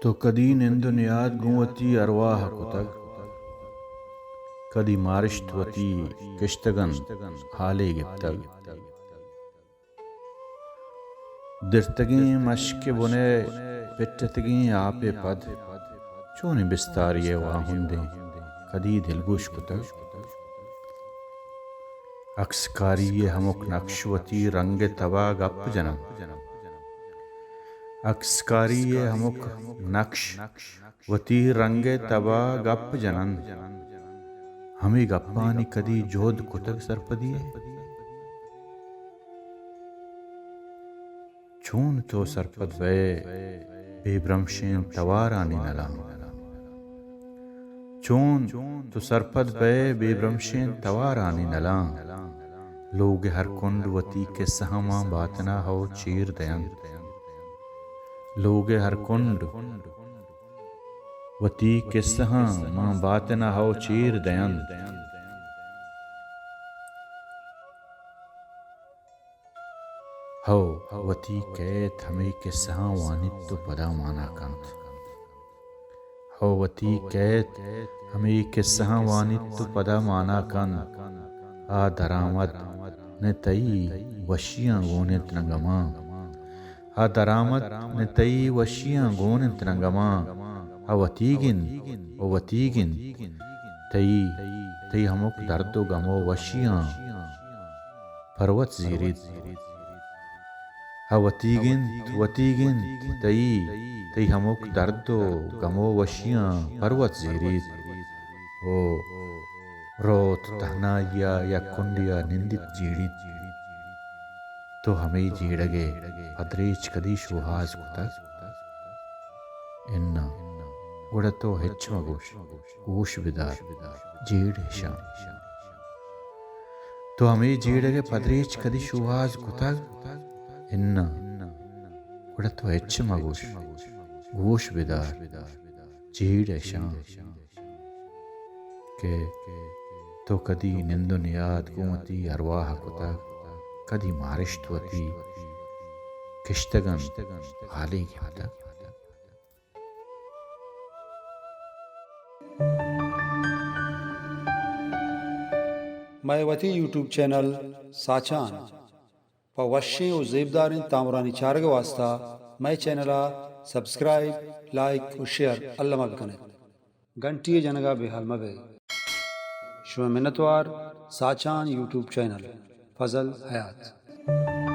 तो कदी निंदुनियाद गुंवती अरवाह कुतग कदी मारिश्तवती किश्तगन हाले गिप्तग दिर्तगी मश्क बुने पिट्टतगी आपे पद चून बिस्तारिये वाहुंदे कदी दिलगुश कुतग अक्सकारी हमुक नक्शवती रंग तवा गप जनम अक्सकारी हमुक नक्श वती रंग तवा गप जनन हमें गप्पानी कदी जोध कुतग सरपदिये चून तो सरपद वे बेब्रमशें तवारानी नला चून तो सरपद वे बेब्रमशें तवारानी नला लोग हर कुंड वती के सहमा बातना हो चीर दयन लोग हर कुंड वती के सहमा बातना हो चीर दयन हो वती कैत हमें के सहा वानित तो पदा माना कंत हो वती कैत हमें के सहा वानित तो पदा माना कंत आ दरामद ने तई वशियां गोने त्रंगमा आ दरामद ने तई वशियां गोने त्रंगमा आ वतीगिन तई हमुक दर्दो गमो वशियां पर्वत जीरित आ वतीगिन तई हमुक दर्दो गमो वशियां पर्वत जीरित ओ रोत तहनाया या कुंडिया निंदित जीड़ी तो हमें जीड़गे अद्रेच कदी शुहाज कुतग इन्ना उड़तो हिच्म गोश विदार जीड़ हिशाम तो हमें जीड़गे पद्रेच कदी शुहाज कुतग इन्ना उड़तो हिच्म गोश विदार जीड़ हिशाम के तो कदी निंदुनियाद कुंवती अरवाह कुतग कदी मारिश्तवती किश्तगन हाले गिप्तग मैं वती यूट्यूब चैनल साचान प वश्य और जेबदारिन तामरानी चारग वास्ता मैं चैनला सब्सक्राइब लाइक और शेयर अल्लाह कने घंटी जनगा बेहाल मबे शुभ मिन्नतवार साचान यूट्यूब चैनल फजल हयात।